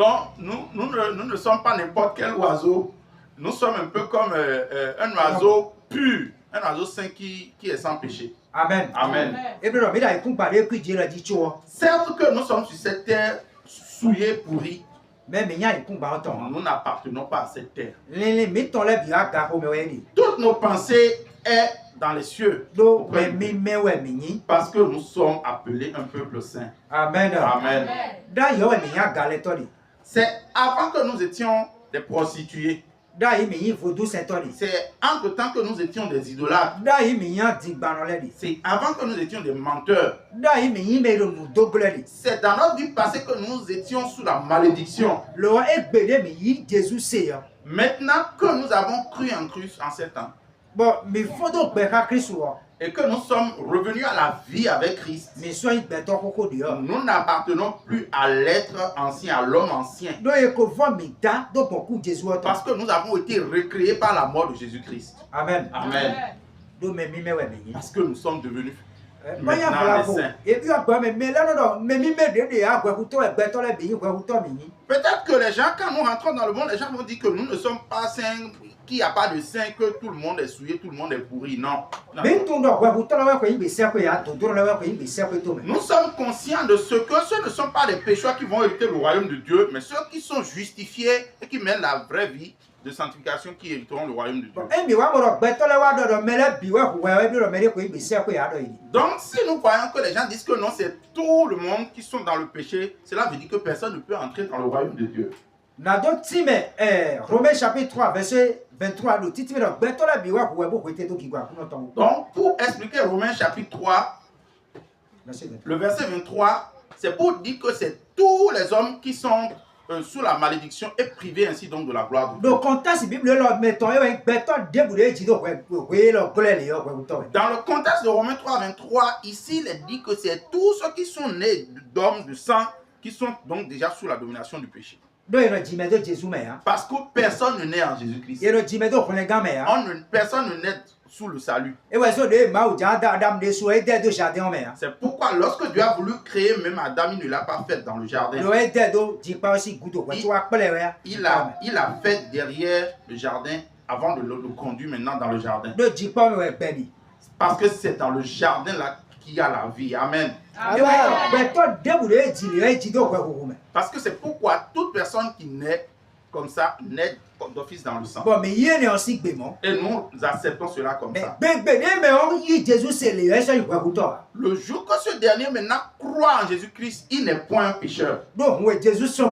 Donc, nous ne sommes pas n'importe quel oiseau. Nous sommes un peu comme un oiseau pur, un oiseau saint qui est sans péché. Amen. Amen. Certes que nous sommes sur cette terre souillée, pourrie, nous n'appartenons pas à cette terre. Toutes nos pensées sont dans les cieux. Parce que nous sommes appelés un peuple saint. Amen. Amen. C'est avant que nous étions des prostituées. C'est entre-temps que nous étions des idolâtres. C'est avant que nous étions des menteurs. C'est dans notre vie passée que nous étions sous la malédiction. Maintenant que nous avons cru en Christ en ces temps, et que nous sommes revenus à la vie avec Christ, nous n'appartenons plus à l'être ancien, à l'homme ancien. Parce que nous avons été recréés par la mort de Jésus-Christ. Amen. Amen. Parce que nous sommes devenus maintenant des saints. Peut-être que les gens, quand nous rentrons dans le monde, les gens vont dire que nous ne sommes pas saints, qu'il n'y a pas de saints, que tout le monde est souillé, tout le monde est pourri. Non. Non. Nous sommes conscients de ce que ce ne sont pas les pécheurs qui vont hériter le royaume de Dieu, mais ceux qui sont justifiés et qui mènent la vraie vie de sanctification qui hériteront le royaume de Dieu. Donc si nous voyons que les gens disent que non, c'est tout le monde qui sont dans le péché, cela veut dire que personne ne peut entrer dans le royaume de Dieu. Romains chapitre 3, verset 23. Donc pour expliquer Romains chapitre 3, le verset 23, c'est pour dire que c'est tous les hommes qui sont sous la malédiction et privés ainsi donc de la gloire de Dieu. Dans le contexte de Romains 3, 23, ici il est dit que c'est tous ceux qui sont nés d'hommes, de sang, qui sont donc déjà sous la domination du péché. Parce que personne ne naît en Jésus-Christ. Personne ne naît sous le salut. C'est pourquoi lorsque Dieu a voulu créer même Adam, il ne l'a pas fait dans le jardin. Il a fait derrière le jardin avant de le conduire maintenant dans le jardin. Parce que c'est dans le jardin là qu'il y a la vie. Amen. Parce que c'est pourquoi toute personne qui naît comme ça naît d'office dans le sang. Et nous acceptons cela comme ça. Le jour que ce dernier maintenant croit en Jésus-Christ, il n'est point un pécheur.